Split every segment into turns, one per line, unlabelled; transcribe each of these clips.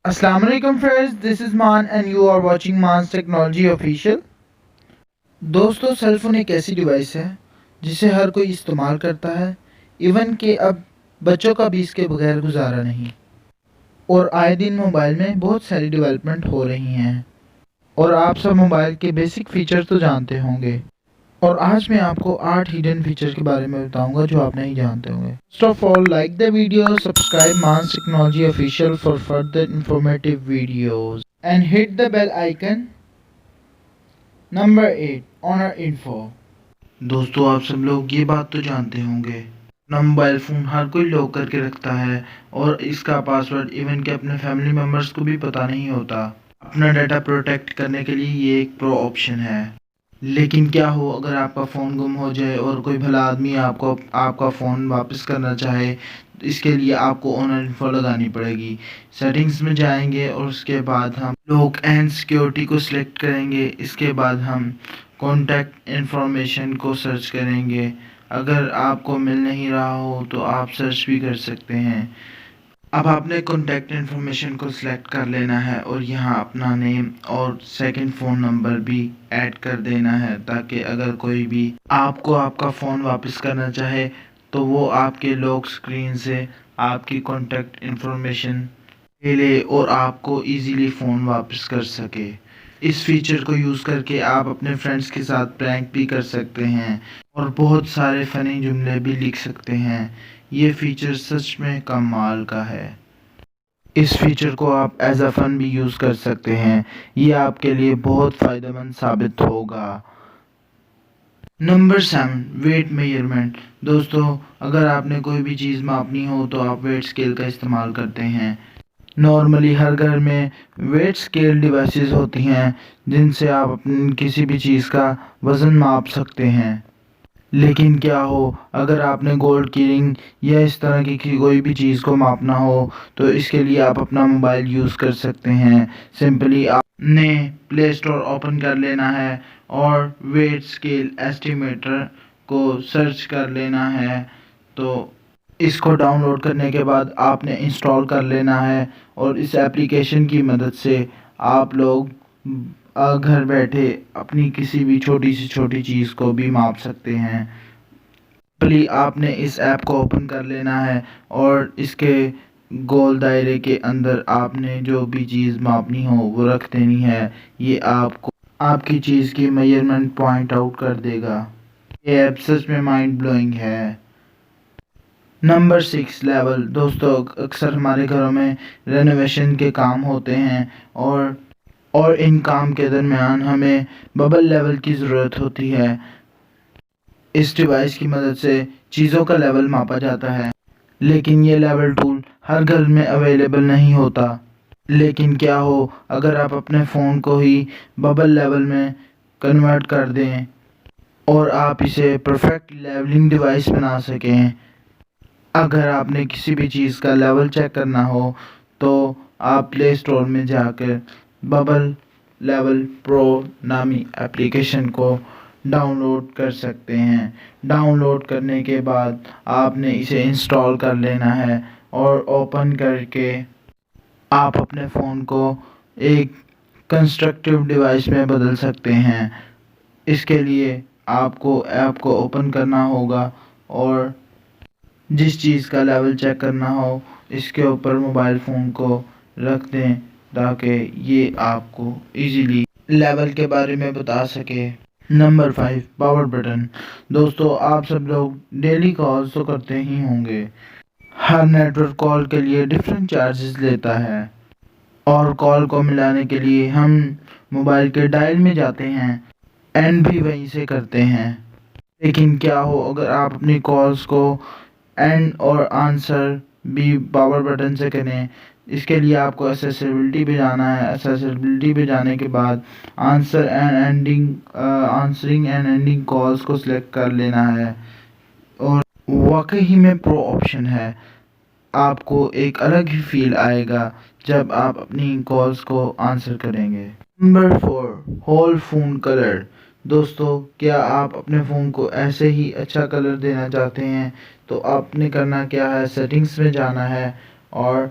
Assalamu alaikum friends, this is Man and you are watching Man's Technology Official. दोस्तों, cell phone एक ऐसी device है जिसे हर कोई इस्तेमाल करता है, इवन कि अब बच्चों का भी इसके बगैर गुजारा नहीं। और आए दिन मोबाइल में बहुत सारी डेवलपमेंट हो रही हैं और आप सब मोबाइल के बेसिक फीचर तो जानते होंगे। और आज मैं आपको 8 हिडन फीचर के बारे में बताऊंगा जो आप नहीं जानते होंगे। First of all, like the video, subscribe Mans technology official for further informative videos and hit the bell icon. Number 8, Honor Info. दोस्तों, आप सब लोग ये बात तो जानते होंगे, अपना मोबाइल फ़ोन हर कोई लॉक करके रखता है और इसका पासवर्ड इवन के अपने फैमिली मेम्बर्स को भी पता नहीं होता। अपना डाटा प्रोटेक्ट करने के लिए ये एक प्रो ऑप्शन है। लेकिन क्या हो अगर आपका फ़ोन गुम हो जाए और कोई भला आदमी आपको आपका फ़ोन वापस करना चाहे, तो इसके लिए आपको ऑनर इन्फो लगानी पड़ेगी। सेटिंग्स में जाएंगे और उसके बाद हम लॉक एंड सिक्योरिटी को सिलेक्ट करेंगे। इसके बाद हम कॉन्टैक्ट इन्फॉर्मेशन को सर्च करेंगे। अगर आपको मिल नहीं रहा हो तो आप सर्च भी कर सकते हैं। अब आपने कॉन्टैक्ट इन्फॉर्मेशन को सिलेक्ट कर लेना है और यहाँ अपना नेम और सेकंड फ़ोन नंबर भी ऐड कर देना है, ताकि अगर कोई भी आपको आपका फ़ोन वापस करना चाहे तो वो आपके लॉक स्क्रीन से आपकी कॉन्टैक्ट इन्फॉर्मेशन ले ले और आपको इजीली फ़ोन वापस कर सके। इस फीचर को यूज़ करके आप अपने फ्रेंड्स के साथ प्रैंक भी कर सकते हैं और बहुत सारे फ़नी जुमले भी लिख सकते हैं। ये फीचर सच में कमाल का है। इस फीचर को आप एज अ फन भी यूज़ कर सकते हैं। ये आपके लिए बहुत फ़ायदेमंद साबित होगा। Number 7, weight measurement. दोस्तों, अगर आपने कोई भी चीज़ मापनी हो तो आप वेट स्केल का इस्तेमाल करते हैं। नॉर्मली हर घर में वेट स्केल डिवाइसेस होती हैं जिनसे आप अपनी किसी भी चीज़ का वज़न माप सकते हैं। लेकिन क्या हो अगर आपने गोल्ड की रिंग या इस तरह की कोई भी चीज़ को मापना हो, तो इसके लिए आप अपना मोबाइल यूज़ कर सकते हैं। सिंपली आपने प्ले स्टोर ओपन कर लेना है और वेट स्केल एस्टिमेटर को सर्च कर लेना है। तो इसको डाउनलोड करने के बाद आपने इंस्टॉल कर लेना है और इस एप्लीकेशन की मदद से आप लोग घर बैठे अपनी किसी भी छोटी से छोटी चीज़ को भी माप सकते हैं। सिंपली आपने इस ऐप को ओपन कर लेना है और इसके गोल दायरे के अंदर आपने जो भी चीज़ मापनी हो वो रख देनी है। ये आपको आपकी चीज़ की मेजरमेंट पॉइंट आउट कर देगा। ये ऐप सच में माइंड ब्लोइंग है। Number 6, level. दोस्तों, अक्सर हमारे घरों में रेनोवेशन के काम होते हैं और इन काम के दरमियान हमें बबल लेवल की ज़रूरत होती है। इस डिवाइस की मदद से चीज़ों का लेवल मापा जाता है, लेकिन ये लेवल टूल हर घर में अवेलेबल नहीं होता। लेकिन क्या हो अगर आप अपने फ़ोन को ही बबल लेवल में कन्वर्ट कर दें और आप इसे परफेक्ट लेवलिंग डिवाइस बना सकें। अगर आपने किसी भी चीज़ का लेवल चेक करना हो तो आप प्ले स्टोर में जाकर बबल लेवल प्रो नामी एप्लीकेशन को डाउनलोड कर सकते हैं। डाउनलोड करने के बाद आपने इसे इंस्टॉल कर लेना है और ओपन करके आप अपने फ़ोन को एक कंस्ट्रक्टिव डिवाइस में बदल सकते हैं। इसके लिए आपको ऐप को ओपन करना होगा और जिस चीज़ का लेवल चेक करना हो इसके ऊपर मोबाइल फ़ोन को रख दें, ताकि ये आपको इजीली लेवल के बारे में बता सके। Number 5, power button. दोस्तों, आप सब लोग डेली कॉल्स तो करते ही होंगे। हर नेटवर्क कॉल के लिए डिफरेंट चार्जेस लेता है और कॉल को मिलाने के लिए हम मोबाइल के डायल में जाते हैं, एंड भी वहीं से करते हैं। लेकिन क्या हो अगर आप अपनी कॉल्स को एंड और आंसर भी पावर बटन से करें। इसके लिए आपको एक्सेसिबिलिटी पे जाना है। एक्सेसिबिलिटी पे जाने के बाद आंसरिंग एंड एंडिंग कॉल्स को सिलेक्ट कर लेना है और वाकई में प्रो ऑप्शन है। आपको एक अलग ही फील आएगा जब आप अपनी कॉल्स को आंसर करेंगे। Number 4, whole phone colour. दोस्तों, क्या आप अपने फ़ोन को ऐसे ही अच्छा कलर देना चाहते हैं तो आपने करना क्या है, सेटिंग्स में जाना है और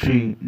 3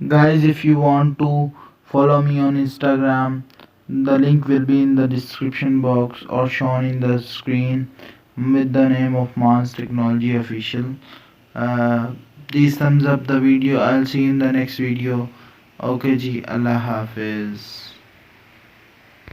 Guys, if you want to follow me on Instagram, the link will be in the description box or shown in the screen with the name of Mans Technology Official. Please thumbs up the video. I'll see you in the next video. Okay ji, Allah Hafiz.